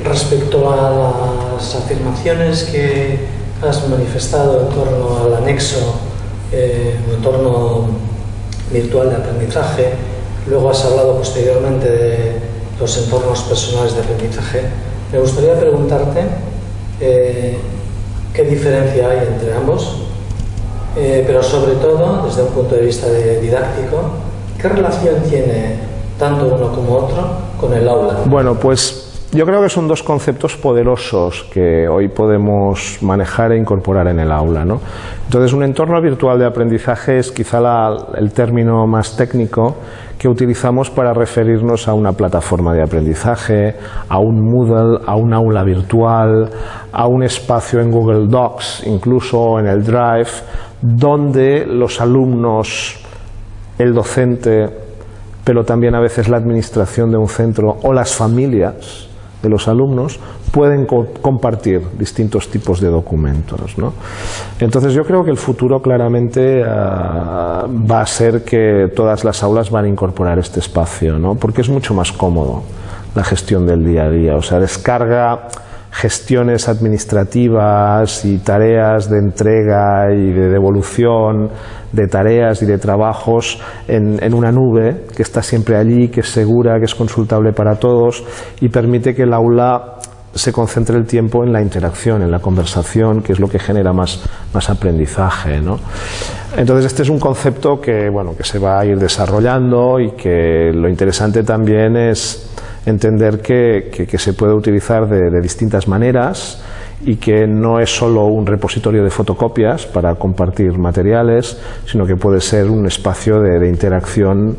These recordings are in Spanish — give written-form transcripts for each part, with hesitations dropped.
Respecto a las afirmaciones que has manifestado en torno al anexo, un entorno virtual de aprendizaje, luego has hablado posteriormente de los entornos personales de aprendizaje, me gustaría preguntarte qué diferencia hay entre ambos, pero sobre todo, desde un punto de vista didáctico, ¿qué relación tiene tanto uno como otro con el aula? Bueno, pues yo creo que son dos conceptos poderosos que hoy podemos manejar e incorporar en el aula, ¿no? Entonces, un entorno virtual de aprendizaje es quizá el término más técnico que utilizamos para referirnos a una plataforma de aprendizaje, a un Moodle, a un aula virtual, a un espacio en Google Docs, incluso en el Drive, donde los alumnos, el docente, pero también a veces la administración de un centro o las familias de los alumnos pueden compartir distintos tipos de documentos, ¿no? Entonces yo creo que el futuro claramente va a ser que todas las aulas van a incorporar este espacio, ¿no? Porque es mucho más cómodo la gestión del día a día, o sea, descarga gestiones administrativas y tareas de entrega y de devolución de tareas y de trabajos en una nube que está siempre allí, que es segura, que es consultable para todos y permite que el aula se concentre el tiempo en la interacción, en la conversación, que es lo que genera más aprendizaje, ¿no? Entonces este es un concepto que, bueno, que se va a ir desarrollando y que lo interesante también es entender que se puede utilizar de distintas maneras y que no es solo un repositorio de fotocopias para compartir materiales, sino que puede ser un espacio de interacción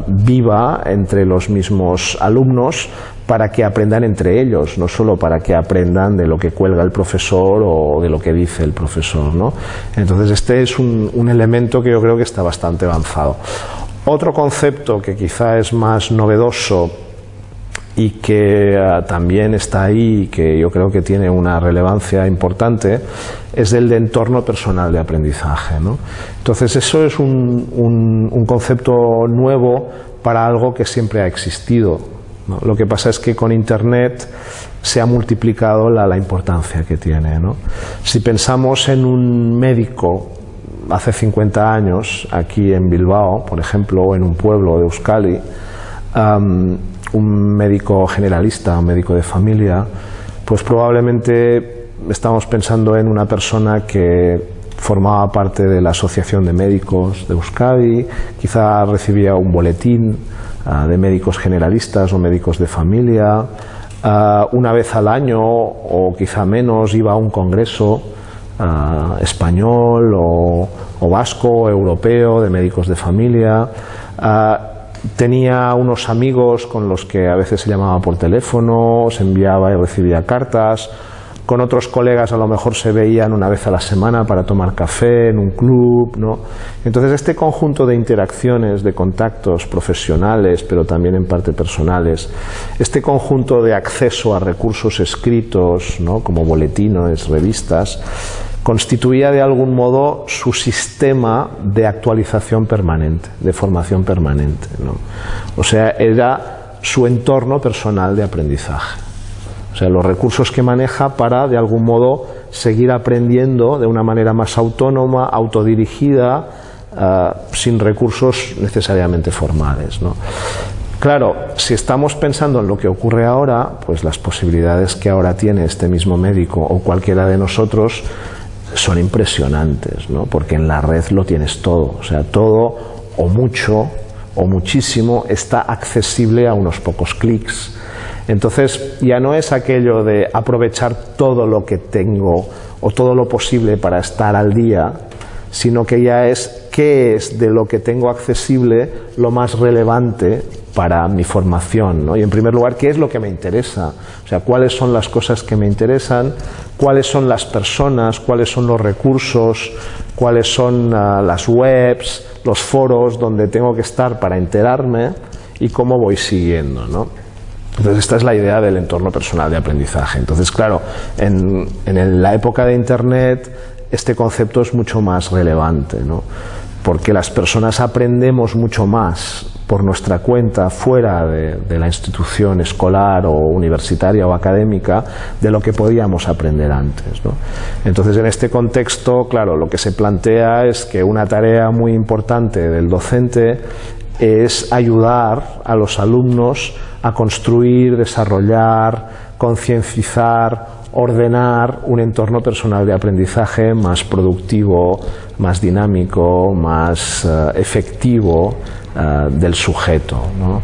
viva entre los mismos alumnos para que aprendan entre ellos, no solo para que aprendan de lo que cuelga el profesor o de lo que dice el profesor, ¿no? Entonces este es un elemento que yo creo que está bastante avanzado. Otro concepto que quizá es más novedoso y que también está ahí y que yo creo que tiene una relevancia importante es el de entorno personal de aprendizaje, ¿no? Entonces eso es un concepto nuevo para algo que siempre ha existido, ¿no? Lo que pasa es que con Internet se ha multiplicado la importancia que tiene, ¿no? Si pensamos en un médico hace 50 años aquí en Bilbao, por ejemplo, o en un pueblo de Euskadi, un médico generalista, un médico de familia, pues probablemente estamos pensando en una persona que formaba parte de la Asociación de Médicos de Euskadi, quizá recibía un boletín de médicos generalistas o médicos de familia, una vez al año o quizá menos iba a un congreso español o vasco o europeo de médicos de familia, tenía unos amigos con los que a veces se llamaba por teléfono, se enviaba y recibía cartas, con otros colegas a lo mejor se veían una vez a la semana para tomar café en un club, ¿no? Entonces este conjunto de interacciones, de contactos profesionales, pero también en parte personales, este conjunto de acceso a recursos escritos, ¿no? Como boletines, revistas, constituía de algún modo su sistema de actualización permanente, de formación permanente, ¿no? O sea, era su entorno personal de aprendizaje. O sea, los recursos que maneja para, de algún modo, seguir aprendiendo de una manera más autónoma, autodirigida, sin recursos necesariamente formales, ¿no? Claro, si estamos pensando en lo que ocurre ahora, pues las posibilidades que ahora tiene este mismo médico o cualquiera de nosotros son impresionantes, ¿no? Porque en la red lo tienes todo, o sea, todo o mucho o muchísimo está accesible a unos pocos clics. Entonces ya no es aquello de aprovechar todo lo que tengo o todo lo posible para estar al día, sino que ya es qué es de lo que tengo accesible lo más relevante para mi formación, ¿no? Y en primer lugar, ¿qué es lo que me interesa? O sea, ¿cuáles son las cosas que me interesan? ¿Cuáles son las personas? ¿Cuáles son los recursos? ¿Cuáles son las webs, los foros donde tengo que estar para enterarme? Y cómo voy siguiendo, ¿no? Entonces esta es la idea del entorno personal de aprendizaje. Entonces, claro, en la época de Internet este concepto es mucho más relevante, ¿no? porque las personas aprendemos mucho más por nuestra cuenta fuera de la institución escolar o universitaria o académica de lo que podíamos aprender antes, ¿no? Entonces, en este contexto, claro, lo que se plantea es que una tarea muy importante del docente es ayudar a los alumnos a construir, desarrollar, concienciar, ordenar un entorno personal de aprendizaje más productivo, más dinámico, más efectivo del sujeto, ¿no?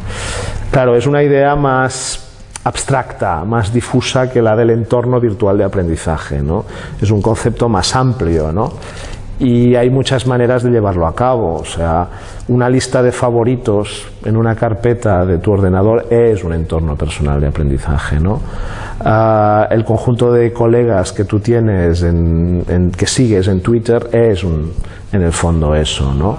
Claro, es una idea más abstracta, más difusa que la del entorno virtual de aprendizaje, ¿no? Es un concepto más amplio, ¿no? Y hay muchas maneras de llevarlo a cabo. O sea, una lista de favoritos en una carpeta de tu ordenador es un entorno personal de aprendizaje, ¿no? El conjunto de colegas que tú tienes, que sigues en Twitter, es en el fondo eso, ¿no?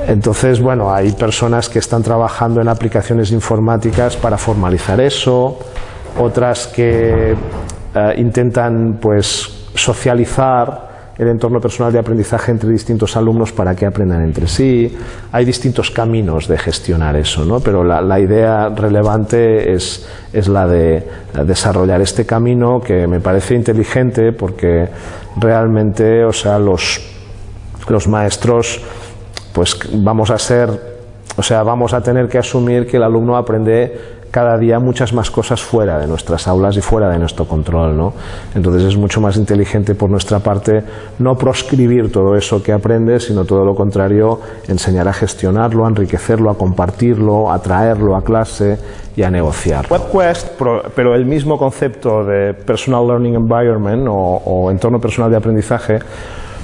Entonces, bueno, hay personas que están trabajando en aplicaciones informáticas para formalizar eso, otras que intentan, pues, socializar el entorno personal de aprendizaje entre distintos alumnos para que aprendan entre sí. Hay distintos caminos de gestionar eso, ¿no? Pero la idea relevante es la de desarrollar este camino, que me parece inteligente porque realmente, o sea, los maestros, pues vamos a tener que asumir que el alumno aprende cada día muchas más cosas fuera de nuestras aulas y fuera de nuestro control, ¿no? Entonces es mucho más inteligente por nuestra parte no proscribir todo eso que aprende, sino todo lo contrario, enseñar a gestionarlo, a enriquecerlo, a compartirlo, a traerlo a clase y a negociar. WebQuest, pero el mismo concepto de Personal Learning Environment o entorno personal de aprendizaje,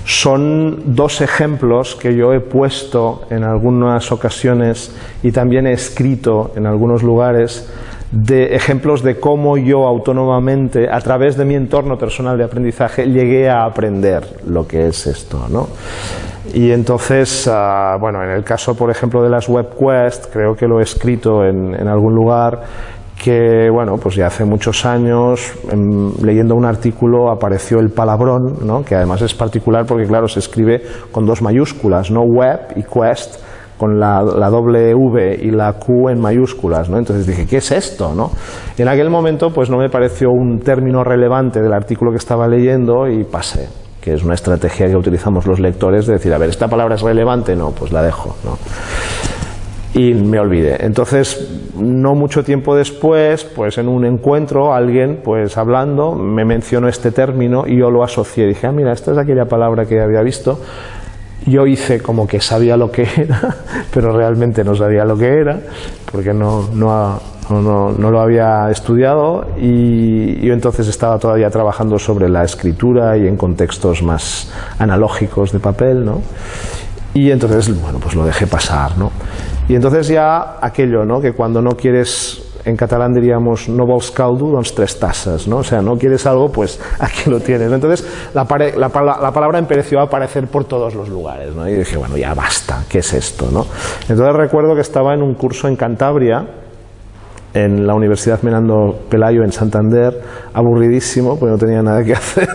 son dos ejemplos que yo he puesto en algunas ocasiones y también he escrito en algunos lugares, de ejemplos de cómo yo autónomamente, a través de mi entorno personal de aprendizaje, llegué a aprender lo que es esto, ¿no? Y entonces, bueno, en el caso, por ejemplo, de las WebQuest, creo que lo he escrito en algún lugar, que, bueno, pues ya hace muchos años, leyendo un artículo, apareció el palabrón, ¿no? Que además es particular porque, claro, se escribe con dos mayúsculas, ¿no? Web y Quest, con la W y la Q en mayúsculas, ¿no? Entonces dije, ¿qué es esto, no? En aquel momento, pues no me pareció un término relevante del artículo que estaba leyendo y pasé, que es una estrategia que utilizamos los lectores de decir, a ver, ¿esta palabra es relevante? No, pues la dejo, ¿no? Y me olvidé. Entonces, no mucho tiempo después, pues en un encuentro, alguien, pues hablando, me mencionó este término y yo lo asocié. Dije, ah, mira, esta es aquella palabra que había visto. Yo hice como que sabía lo que era, pero realmente no sabía lo que era, porque no lo había estudiado, y yo entonces estaba todavía trabajando sobre la escritura y en contextos más analógicos de papel, ¿no? Y entonces, bueno, pues lo dejé pasar, ¿no? Y entonces ya aquello, ¿no? Que cuando no quieres, en catalán diríamos, no vols caldo, doncs 3 tazas, ¿no? O sea, no quieres algo, pues aquí lo tienes, ¿no? Entonces la palabra empezó a aparecer por todos los lugares, ¿no? Y dije, bueno, ya basta, ¿qué es esto, no? Entonces recuerdo que estaba en un curso en Cantabria, en la Universidad Menando Pelayo en Santander, aburridísimo, porque no tenía nada que hacer,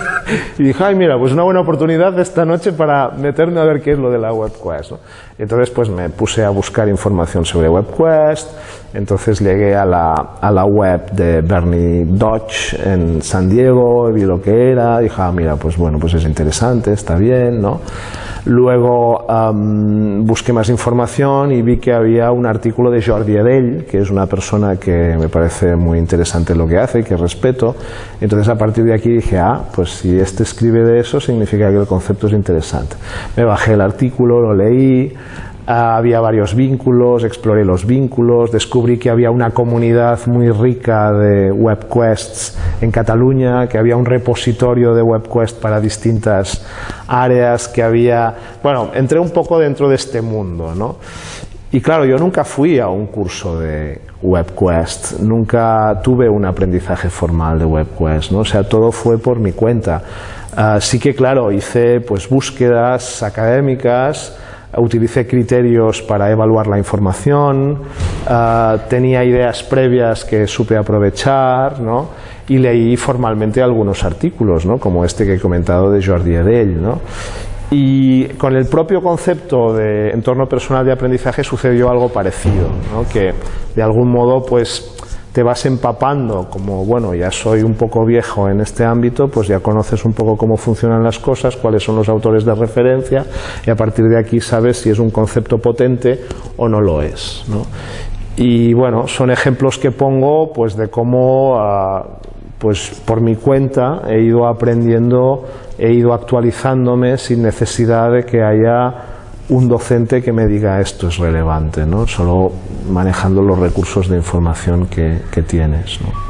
y dije, ay, mira, pues una buena oportunidad esta noche para meterme a ver qué es lo de la WebQuest, ¿no? Y entonces pues me puse a buscar información sobre WebQuest. Entonces llegué a la web de Bernie Dodge en San Diego, vi lo que era, dije, ah, mira, pues bueno, pues es interesante, está bien, ¿no? Luego busqué más información y vi que había un artículo de Jordi Edell, que es una persona que me parece muy interesante lo que hace y que respeto. Entonces a partir de aquí dije, ah, pues si este escribe de eso significa que el concepto es interesante. Me bajé el artículo, lo leí. Había varios vínculos, exploré los vínculos, descubrí que había una comunidad muy rica de WebQuests en Cataluña, que había un repositorio de WebQuest para distintas áreas, que había... Bueno, entré un poco dentro de este mundo, ¿no? Y claro, yo nunca fui a un curso de WebQuest, nunca tuve un aprendizaje formal de WebQuest, ¿no? O sea, todo fue por mi cuenta. Sí que, claro, hice pues búsquedas académicas, utilicé criterios para evaluar la información, tenía ideas previas que supe aprovechar, ¿no? Y leí formalmente algunos artículos, ¿no? Como este que he comentado de Jordi Edell, ¿no? Y con el propio concepto de entorno personal de aprendizaje sucedió algo parecido, ¿no? Que de algún modo pues te vas empapando, como bueno, ya soy un poco viejo en este ámbito, pues ya conoces un poco cómo funcionan las cosas, cuáles son los autores de referencia, y a partir de aquí sabes si es un concepto potente o no lo es, ¿no? Y bueno, son ejemplos que pongo pues de cómo pues por mi cuenta he ido aprendiendo, he ido actualizándome sin necesidad de que haya un docente que me diga esto es relevante, ¿no? Solo manejando los recursos de información que tienes, ¿no?